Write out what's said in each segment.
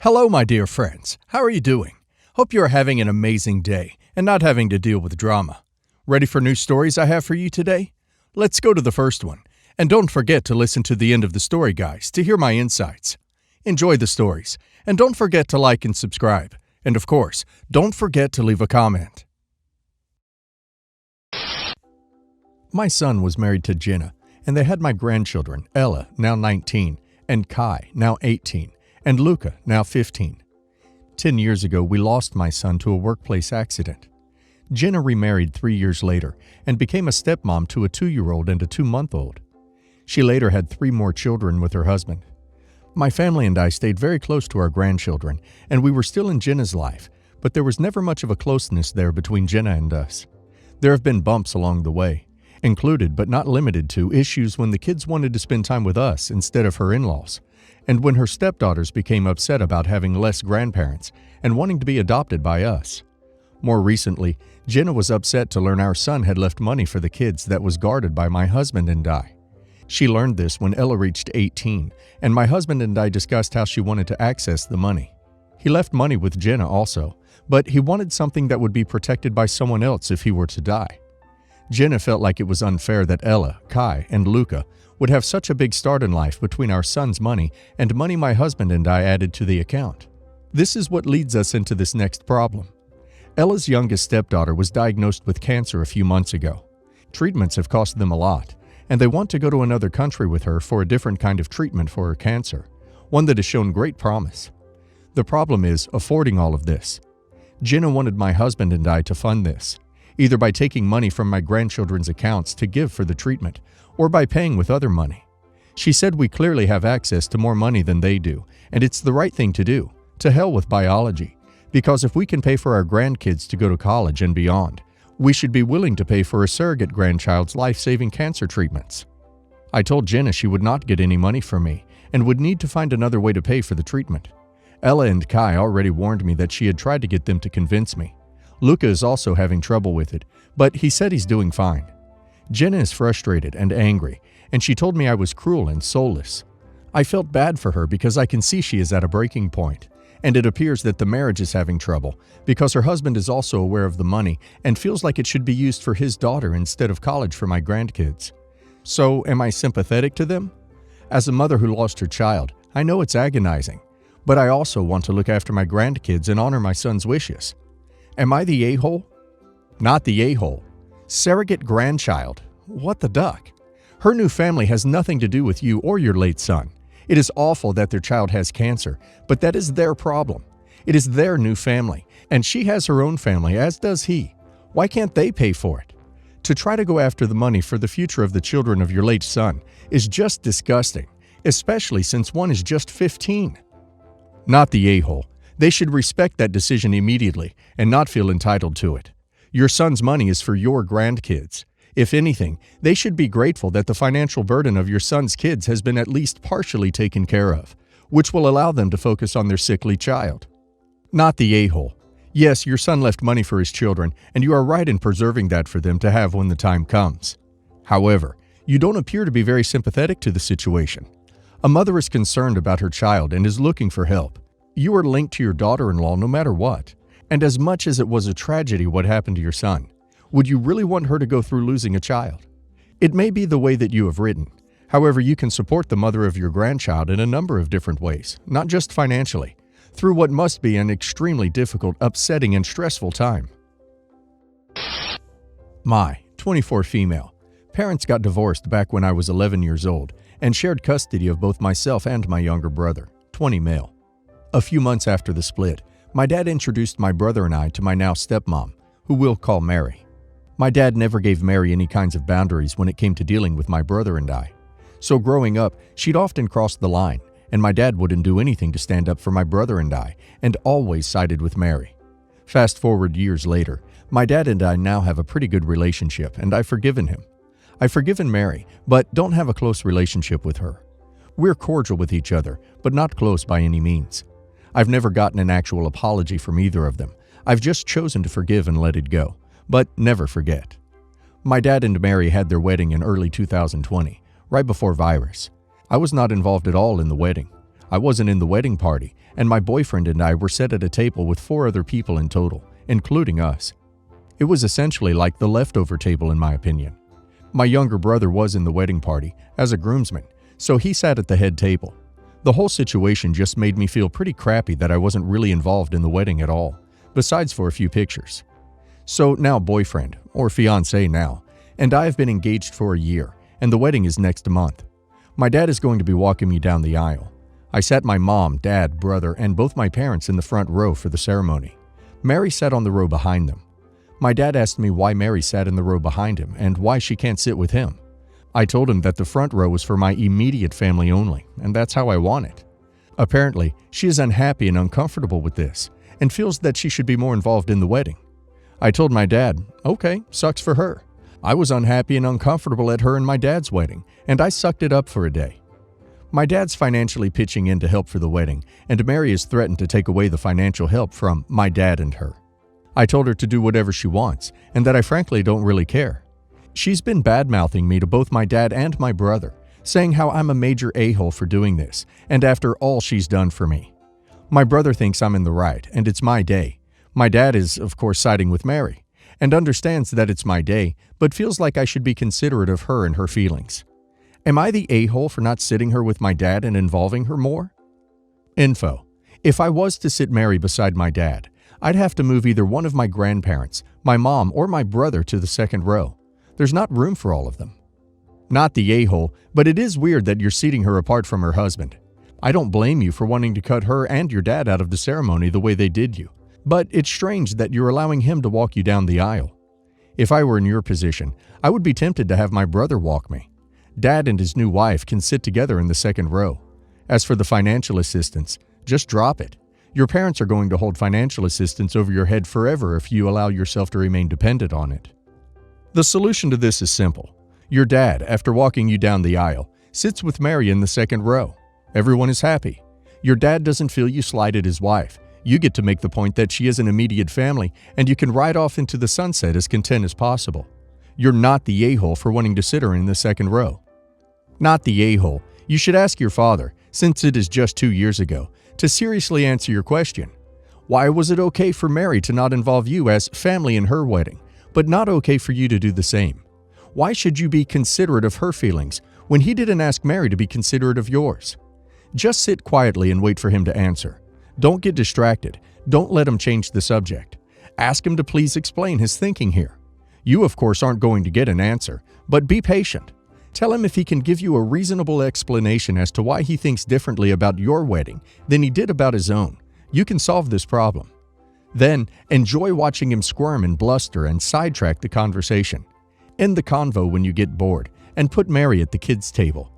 Hello, my dear friends. How are you doing? Hope you are having an amazing day and not having to deal with drama. Ready for new stories I have for you today? Let's go to the first one. And don't forget to listen to the end of the story, guys, to hear my insights. Enjoy the stories. And don't forget to like and subscribe. And of course, don't forget to leave a comment. My son was married to Jenna, and they had my grandchildren, Ella, now 19, and Kai, now 18. And Luca, now 15. 10 years ago, we lost my son to a workplace accident. Jenna remarried 3 years later and became a stepmom to a 2-year-old and a 2-month-old. She later had 3 more children with her husband. My family and I stayed very close to our grandchildren, and we were still in Jenna's life, but there was never much of a closeness there between Jenna and us. There have been bumps along the way, included but not limited to issues when the kids wanted to spend time with us instead of her in-laws, and when her stepdaughters became upset about having less grandparents and wanting to be adopted by us. More recently, Jenna was upset to learn our son had left money for the kids that was guarded by my husband and I. She learned this when Ella reached 18, and my husband and I discussed how she wanted to access the money. He left money with Jenna also, but he wanted something that would be protected by someone else if he were to die. Jenna felt like it was unfair that Ella, Kai, and Luca would have such a big start in life between our son's money and money my husband and I added to the account. This is what leads us into this next problem. Ella's youngest stepdaughter was diagnosed with cancer a few months ago. Treatments have cost them a lot, and they want to go to another country with her for a different kind of treatment for her cancer, one that has shown great promise. The problem is affording all of this. Jenna wanted my husband and I to fund this, either by taking money from my grandchildren's accounts to give for the treatment, or by paying with other money. She said we clearly have access to more money than they do, and it's the right thing to do. To hell with biology, because if we can pay for our grandkids to go to college and beyond, we should be willing to pay for a surrogate grandchild's life-saving cancer treatments. I told Jenna she would not get any money from me and would need to find another way to pay for the treatment. Ella and Kai already warned me that she had tried to get them to convince me. Luca is also having trouble with it, but he said he's doing fine. Jenna is frustrated and angry, and she told me I was cruel and soulless. I felt bad for her because I can see she is at a breaking point, and it appears that the marriage is having trouble because her husband is also aware of the money and feels like it should be used for his daughter instead of college for my grandkids. So, am I sympathetic to them? As a mother who lost her child, I know it's agonizing, but I also want to look after my grandkids and honor my son's wishes. Am I the a-hole? Not the a-hole. Surrogate grandchild. What the duck? Her new family has nothing to do with you or your late son. It is awful that their child has cancer, but that is their problem. It is their new family, and she has her own family, as does he. Why can't they pay for it? To try to go after the money for the future of the children of your late son is just disgusting, especially since one is just 15. Not the a-hole. They should respect that decision immediately and not feel entitled to it. Your son's money is for your grandkids. If anything, they should be grateful that the financial burden of your son's kids has been at least partially taken care of, which will allow them to focus on their sickly child. Not the a-hole. Yes, your son left money for his children, and you are right in preserving that for them to have when the time comes. However, you don't appear to be very sympathetic to the situation. A mother is concerned about her child and is looking for help. You are linked to your daughter-in-law no matter what, and as much as it was a tragedy what happened to your son, would you really want her to go through losing a child? It may be the way that you have written. However, you can support the mother of your grandchild in a number of different ways, not just financially, through what must be an extremely difficult, upsetting, and stressful time. My 24 female. Parents got divorced back when I was 11 years old and shared custody of both myself and my younger brother, 20 male. A few months after the split, my dad introduced my brother and I to my now stepmom, who we'll call Mary. My dad never gave Mary any kinds of boundaries when it came to dealing with my brother and I. So growing up, she'd often cross the line, and my dad wouldn't do anything to stand up for my brother and I, and always sided with Mary. Fast forward years later, my dad and I now have a pretty good relationship, and I've forgiven him. I've forgiven Mary, but don't have a close relationship with her. We're cordial with each other, but not close by any means. I've never gotten an actual apology from either of them. I've just chosen to forgive and let it go, but never forget. My dad and Mary had their wedding in early 2020, right before virus. I was not involved at all in the wedding. I wasn't in the wedding party, and my boyfriend and I were set at a table with 4 other people in total, including us. It was essentially like the leftover table in my opinion. My younger brother was in the wedding party as a groomsman, so he sat at the head table. The whole situation just made me feel pretty crappy that I wasn't really involved in the wedding at all, besides for a few pictures. So now boyfriend, or fiancé now, and I have been engaged for a year, and the wedding is next month. My dad is going to be walking me down the aisle. I sat my mom, dad, brother, and both my parents in the front row for the ceremony. Mary sat on the row behind them. My dad asked me why Mary sat in the row behind him and why she can't sit with him. I told him that the front row was for my immediate family only, and that's how I want it. Apparently, she is unhappy and uncomfortable with this, and feels that she should be more involved in the wedding. I told my dad, okay, sucks for her. I was unhappy and uncomfortable at her and my dad's wedding, and I sucked it up for a day. My dad's financially pitching in to help for the wedding, and Mary has threatened to take away the financial help from my dad and her. I told her to do whatever she wants, and that I frankly don't really care. She's been bad-mouthing me to both my dad and my brother, saying how I'm a major a-hole for doing this, and after all she's done for me. My brother thinks I'm in the right, and it's my day. My dad is, of course, siding with Mary, and understands that it's my day, but feels like I should be considerate of her and her feelings. Am I the a-hole for not sitting her with my dad and involving her more? Info. If I was to sit Mary beside my dad, I'd have to move either one of my grandparents, my mom, or my brother to the second row. There's not room for all of them. Not the a-hole, but it is weird that you're seating her apart from her husband. I don't blame you for wanting to cut her and your dad out of the ceremony the way they did you, but it's strange that you're allowing him to walk you down the aisle. If I were in your position, I would be tempted to have my brother walk me. Dad and his new wife can sit together in the second row. As for the financial assistance, just drop it. Your parents are going to hold financial assistance over your head forever if you allow yourself to remain dependent on it. The solution to this is simple. Your dad, after walking you down the aisle, sits with Mary in the second row. Everyone is happy. Your dad doesn't feel you slighted his wife. You get to make the point that she is an immediate family, and you can ride off into the sunset as content as possible. You're not the a-hole for wanting to sit her in the second row. Not the a-hole. You should ask your father, since it is just 2 years ago, to seriously answer your question. Why was it okay for Mary to not involve you as family in her wedding, but not okay for you to do the same? Why should you be considerate of her feelings when he didn't ask Mary to be considerate of yours? Just sit quietly and wait for him to answer. Don't get distracted. Don't let him change the subject. Ask him to please explain his thinking here. You, of course, aren't going to get an answer, but be patient. Tell him if he can give you a reasonable explanation as to why he thinks differently about your wedding than he did about his own. You can solve this problem. Then, enjoy watching him squirm and bluster and sidetrack the conversation. End the convo when you get bored, and put Mary at the kids' table.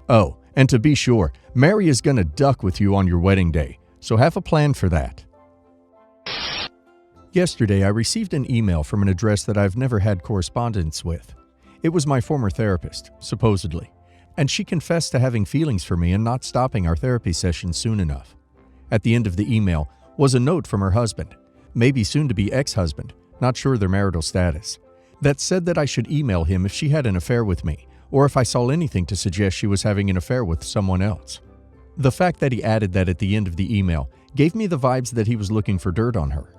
Oh, and to be sure, Mary is gonna duck with you on your wedding day, so have a plan for that. Yesterday, I received an email from an address that I've never had correspondence with. It was my former therapist, supposedly, and she confessed to having feelings for me and not stopping our therapy session soon enough. At the end of the email was a note from her husband, maybe soon-to-be ex-husband, not sure their marital status, that said that I should email him if she had an affair with me, or if I saw anything to suggest she was having an affair with someone else. The fact that he added that at the end of the email gave me the vibes that he was looking for dirt on her.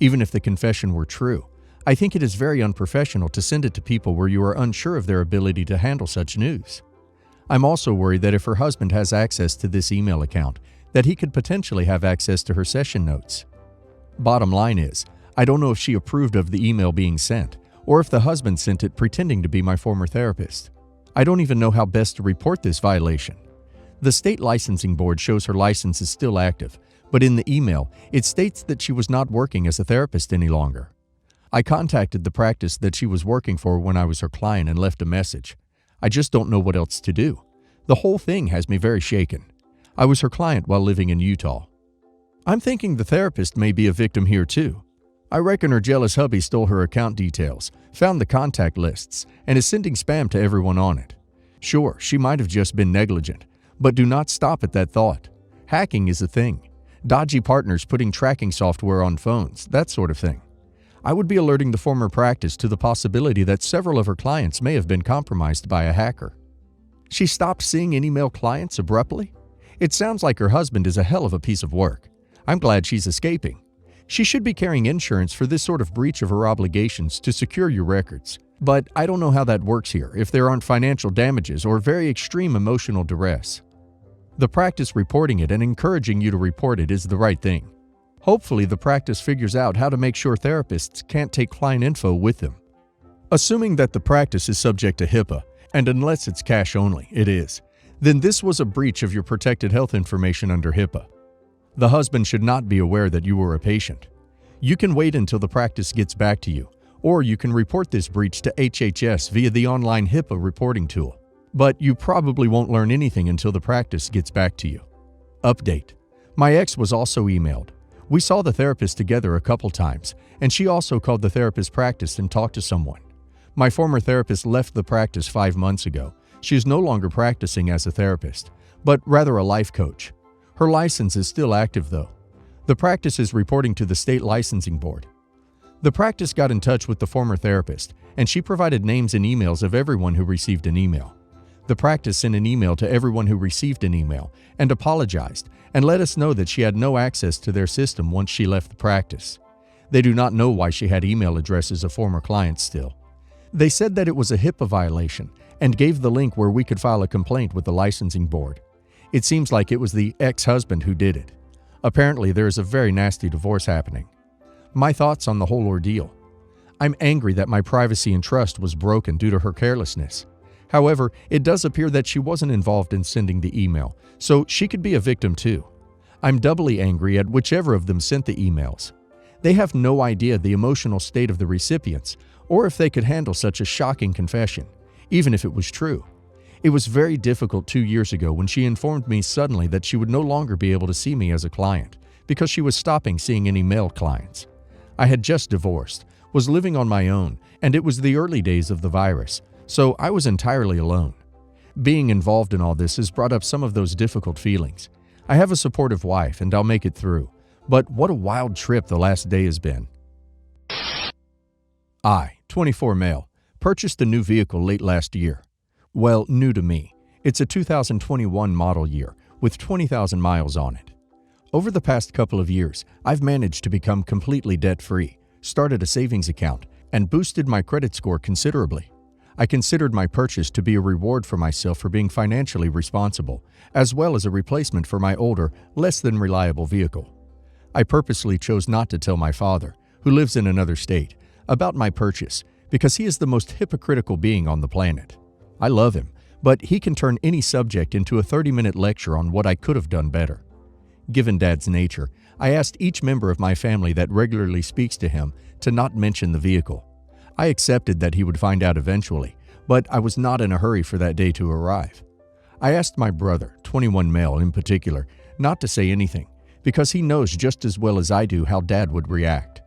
Even if the confession were true, I think it is very unprofessional to send it to people where you are unsure of their ability to handle such news. I'm also worried that if her husband has access to this email account, that he could potentially have access to her session notes. Bottom line is, I don't know if she approved of the email being sent, or if the husband sent it pretending to be my former therapist. I don't even know how best to report this violation. The state licensing board shows her license is still active, but in the email, it states that she was not working as a therapist any longer. I contacted the practice that she was working for when I was her client and left a message. I just don't know what else to do. The whole thing has me very shaken. I was her client while living in Utah. I'm thinking the therapist may be a victim here too. I reckon her jealous hubby stole her account details, found the contact lists, and is sending spam to everyone on it. Sure, she might have just been negligent, but do not stop at that thought. Hacking is a thing. Dodgy partners putting tracking software on phones, that sort of thing. I would be alerting the former practice to the possibility that several of her clients may have been compromised by a hacker. She stopped seeing any male clients abruptly? It sounds like her husband is a hell of a piece of work. I'm glad she's escaping. She should be carrying insurance for this sort of breach of her obligations to secure your records. But I don't know how that works here if there aren't financial damages or very extreme emotional duress. The practice reporting it and encouraging you to report it is the right thing. Hopefully the practice figures out how to make sure therapists can't take client info with them. Assuming that the practice is subject to HIPAA, and unless it's cash only, it is, then this was a breach of your protected health information under HIPAA. The husband should not be aware that you were a patient. You can wait until the practice gets back to you, or you can report this breach to HHS via the online HIPAA reporting tool. But you probably won't learn anything until the practice gets back to you. Update. My ex was also emailed. We saw the therapist together a couple times, and she also called the therapist practice and talked to someone. My former therapist left the practice 5 months ago. She is no longer practicing as a therapist, but rather a life coach. Her license is still active though. The practice is reporting to the state licensing board. The practice got in touch with the former therapist, and she provided names and emails of everyone who received an email. The practice sent an email to everyone who received an email and apologized and let us know that she had no access to their system once she left the practice. They do not know why she had email addresses of former clients still. They said that it was a HIPAA violation and gave the link where we could file a complaint with the licensing board. It seems like it was the ex-husband who did it. Apparently there is a very nasty divorce happening. My thoughts on the whole ordeal. I'm angry that my privacy and trust was broken due to her carelessness. However, it does appear that she wasn't involved in sending the email, so she could be a victim too. I'm doubly angry at whichever of them sent the emails. They have no idea the emotional state of the recipients, or if they could handle such a shocking confession, even if it was true. It was very difficult 2 years ago when she informed me suddenly that she would no longer be able to see me as a client because she was stopping seeing any male clients. I had just divorced, was living on my own, and it was the early days of the virus, so I was entirely alone. Being involved in all this has brought up some of those difficult feelings. I have a supportive wife and I'll make it through, but what a wild trip the last day has been. I, 24 male, purchased a new vehicle late last year. Well, new to me. It's a 2021 model year with 20,000 miles on it. Over the past couple of years, I've managed to become completely debt-free, started a savings account, and boosted my credit score considerably. I considered my purchase to be a reward for myself for being financially responsible, as well as a replacement for my older, less than reliable vehicle. I purposely chose not to tell my father, who lives in another state, about my purchase because he is the most hypocritical being on the planet. I love him, but he can turn any subject into a 30-minute lecture on what I could have done better. Given Dad's nature, I asked each member of my family that regularly speaks to him to not mention the vehicle. I accepted that he would find out eventually, but I was not in a hurry for that day to arrive. I asked my brother, 21 male in particular, not to say anything, because he knows just as well as I do how Dad would react.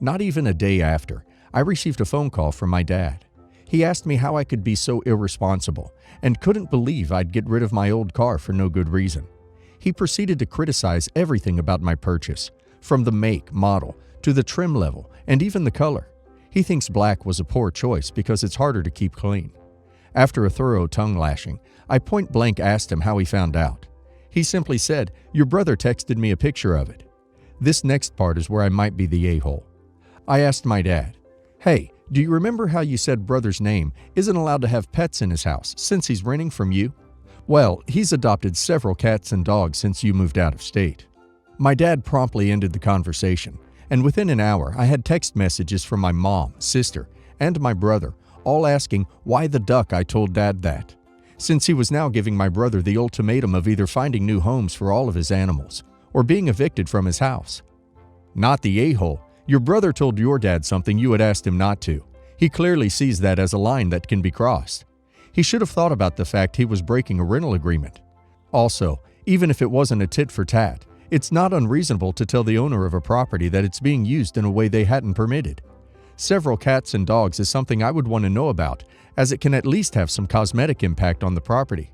Not even a day after, I received a phone call from my dad. He asked me how I could be so irresponsible and couldn't believe I'd get rid of my old car for no good reason. He proceeded to criticize everything about my purchase, from the make, model, to the trim level, and even the color. He thinks black was a poor choice because it's harder to keep clean. After a thorough tongue lashing, I point blank asked him how he found out. He simply said, "Your brother texted me a picture of it." This next part is where I might be the a-hole. I asked my dad, "Hey, do you remember how you said brother's name isn't allowed to have pets in his house since he's renting from you? Well, he's adopted several cats and dogs since you moved out of state." My dad promptly ended the conversation, and within an hour I had text messages from my mom, sister, and my brother, all asking why the duck I told Dad that, since he was now giving my brother the ultimatum of either finding new homes for all of his animals or being evicted from his house. Not the a-hole. Your brother told your dad something you had asked him not to. He clearly sees that as a line that can be crossed. He should have thought about the fact he was breaking a rental agreement. Also, even if it wasn't a tit for tat, it's not unreasonable to tell the owner of a property that it's being used in a way they hadn't permitted. Several cats and dogs is something I would want to know about, as it can at least have some cosmetic impact on the property.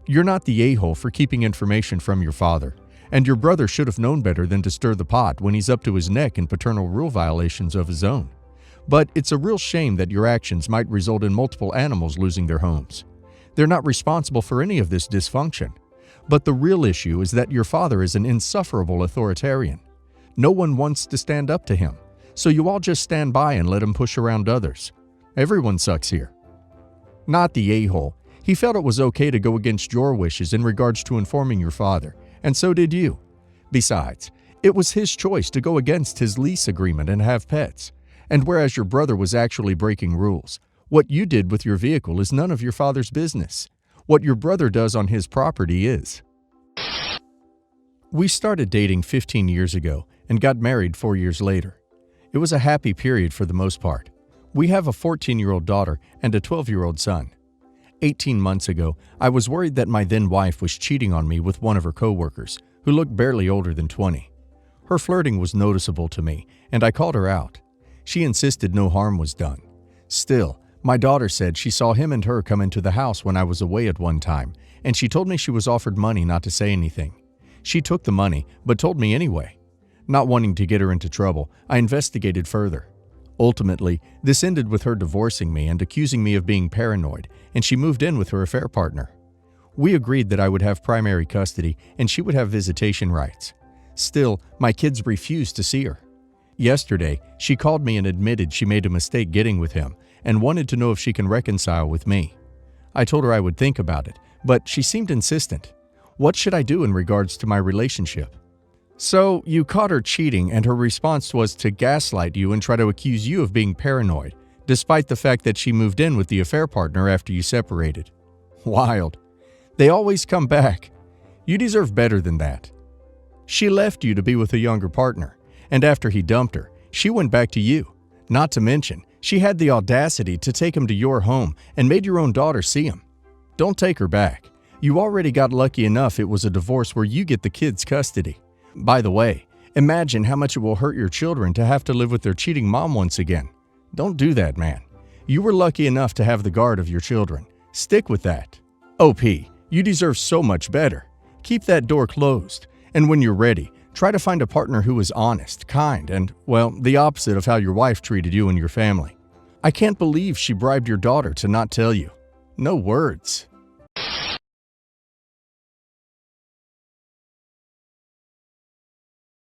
You're not the a-hole for keeping information from your father, and your brother should have known better than to stir the pot when he's up to his neck in paternal rule violations of his own. But it's a real shame that your actions might result in multiple animals losing their homes. They're not responsible for any of this dysfunction. But the real issue is that your father is an insufferable authoritarian. No one wants to stand up to him, so you all just stand by and let him push around others. Everyone sucks here. Not the a-hole. He felt it was okay to go against your wishes in regards to informing your father, and so did you. Besides, it was his choice to go against his lease agreement and have pets. And whereas your brother was actually breaking rules, what you did with your vehicle is none of your father's business. What your brother does on his property is. We started dating 15 years ago and got married 4 years later. It was a happy period for the most part. We have a 14-year-old daughter and a 12-year-old son. 18 months ago, I was worried that my then wife was cheating on me with one of her coworkers, who looked barely older than 20. Her flirting was noticeable to me, and I called her out. She insisted no harm was done. Still, my daughter said she saw him and her come into the house when I was away at one time, and she told me she was offered money not to say anything. She took the money, but told me anyway. Not wanting to get her into trouble, I investigated further. Ultimately, this ended with her divorcing me and accusing me of being paranoid, and she moved in with her affair partner. We agreed that I would have primary custody and she would have visitation rights. Still, my kids refused to see her. Yesterday, she called me and admitted she made a mistake getting with him and wanted to know if she can reconcile with me. I told her I would think about it, but she seemed insistent. What should I do in regards to my relationship? So, you caught her cheating and her response was to gaslight you and try to accuse you of being paranoid, despite the fact that she moved in with the affair partner after you separated. Wild. They always come back. You deserve better than that. She left you to be with a younger partner, and after he dumped her, she went back to you. Not to mention, she had the audacity to take him to your home and made your own daughter see him. Don't take her back. You already got lucky enough it was a divorce where you get the kids' custody. By the way, imagine how much it will hurt your children to have to live with their cheating mom once again. Don't do that, man. You were lucky enough to have the guard of your children. Stick with that. OP, you deserve so much better. Keep that door closed, and when you're ready, try to find a partner who is honest, kind, and, well, the opposite of how your wife treated you and your family. I can't believe she bribed your daughter to not tell you. No words.